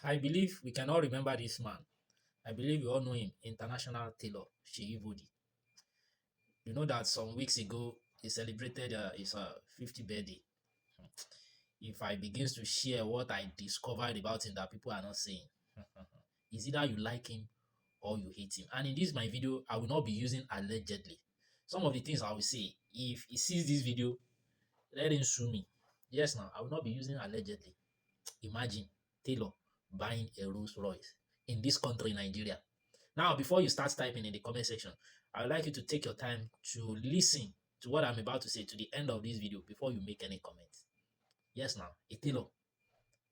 I believe we can all remember this man. I believe we all know him, international tailor Sheyi Vodi. You know that some weeks ago he celebrated his 50th birthday. If I begins to share what I discovered about him that people are not saying, is either you like him or you hate him. And in this my video, I will not be using allegedly. Some of the things I will say, if he sees this video, let him sue me. Yes, now I will not be using allegedly. Imagine Taylor buying a Rolls-Royce in this country, Nigeria. Now, before you start typing in the comment section, I would like you to take your time to listen to what I'm about to say to the end of this video before you make any comments. Yes, now, a Taylor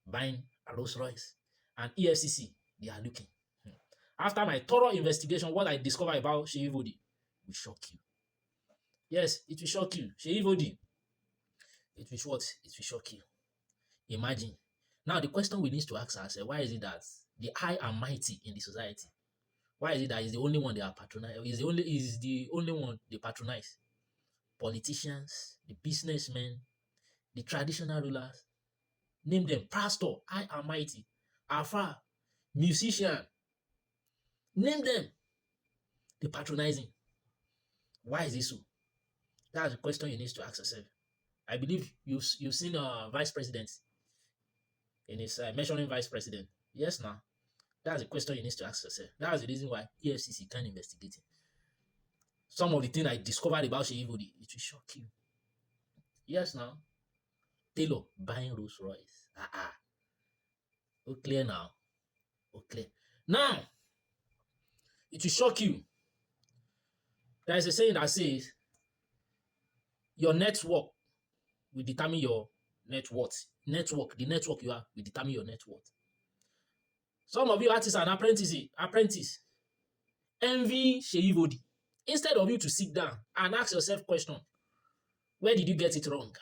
buying a Rolls-Royce and EFCC, they are looking. After my thorough investigation, what I discovered about Sheyi Vodi will shock you. Yes, it will shock you. Sheyi Vodi, it will what? It will shock you. Imagine. Now, the question we need to ask ourselves, why is it that the high and mighty in the society, why is it that he's the only one they are patronizing? He's the only one they patronize? Politicians, the businessmen, the traditional rulers, name them, pastor, high and mighty, alpha, musician, name them, they patronizing. Why is it so? That's the question you need to ask yourself. I believe you've seen vice president in his mentioning vice president. Yes, now. That's the question you need to ask yourself. That's the reason why EFCC can't investigate it. Some of the things I discovered about Sheyi Vodi, it will shock you. Yes, now. Taylor buying Rolls Royce. Oh, clear now. Oh, clear. Now, it will shock you. There is a saying that says, your network will determine your net worth. The network you are will determine your net worth. Some of you artists and apprentice envy Sheyi Vodi. Instead of you to sit down and ask yourself question, where did you get it wrong?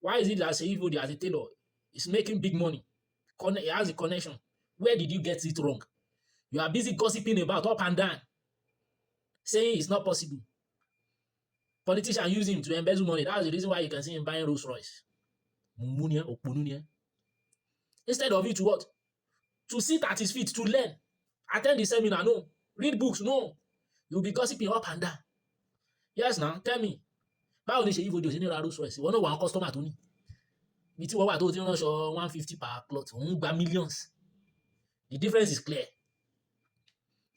Why is it that Sheyi Vodi as a tailor is making big money? He has a connection. Where did you get it wrong? You are busy gossiping about up and down, saying it's not possible. Politicians use him to embezzle money. That's the reason why you can see him buying Rolls-Royce. Instead of you to what? To sit at his feet, to learn. Attend the seminar, no. Read books, no. You'll be gossiping up and down. Yes, now, tell me. Báwo ni Ṣèyí Vodi ò ṣe ní ra Rolls-Royce? Ìwọ náà wà customer tó ní. Ibi tí wọ́n wà tó ti ránṣọ 150 per cloth, òun gba millions. The difference is clear.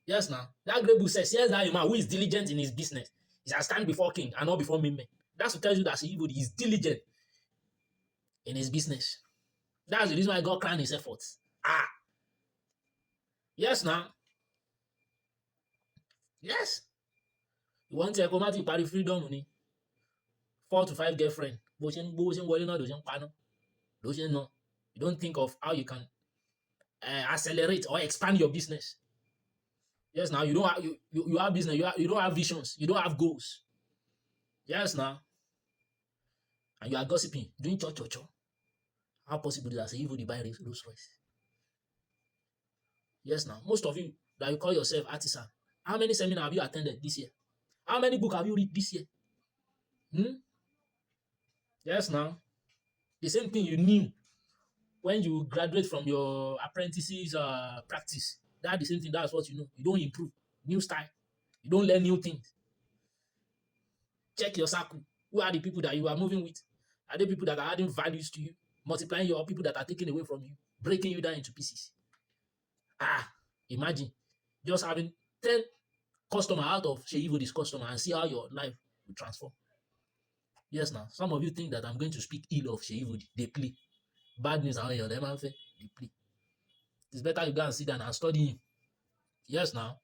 Yes, now. That great book says, here's that a man who is diligent in his business. He shall stand before king and not before men. That's to tell you that Ṣèyí Vodi is diligent in his business. That's the reason why God crowned his efforts. Yes, now. Yes. You want to go to party freedom ni 4 to 5 girlfriend. You don't think of how you can accelerate or expand your business. Yes, now you don't have you have business, you don't have visions, you don't have goals. Yes, now. And you are gossiping, doing cho. How possible is that Ṣèyí Vodi buy Rolls-Royce? Yes, now. Most of you that you call yourself artisan, how many seminars have you attended this year? How many books have you read this year? Yes, now. The same thing you knew when you graduate from your apprentices practice. That's the same thing. That's what you know. You don't improve. New style. You don't learn new things. Check your circle. Who are the people that you are moving with? Are they people that are adding values to you? Multiplying your people that are taking away from you? Breaking you down into pieces? Imagine just having 10 customers out of Ṣèyí Vodi's customer and see how your life will transform. Yes, now. Some of you think that I'm going to speak ill of Ṣèyí Vodi. They play. Bad news, they play. It's better you go and sit down and study him. Yes, now.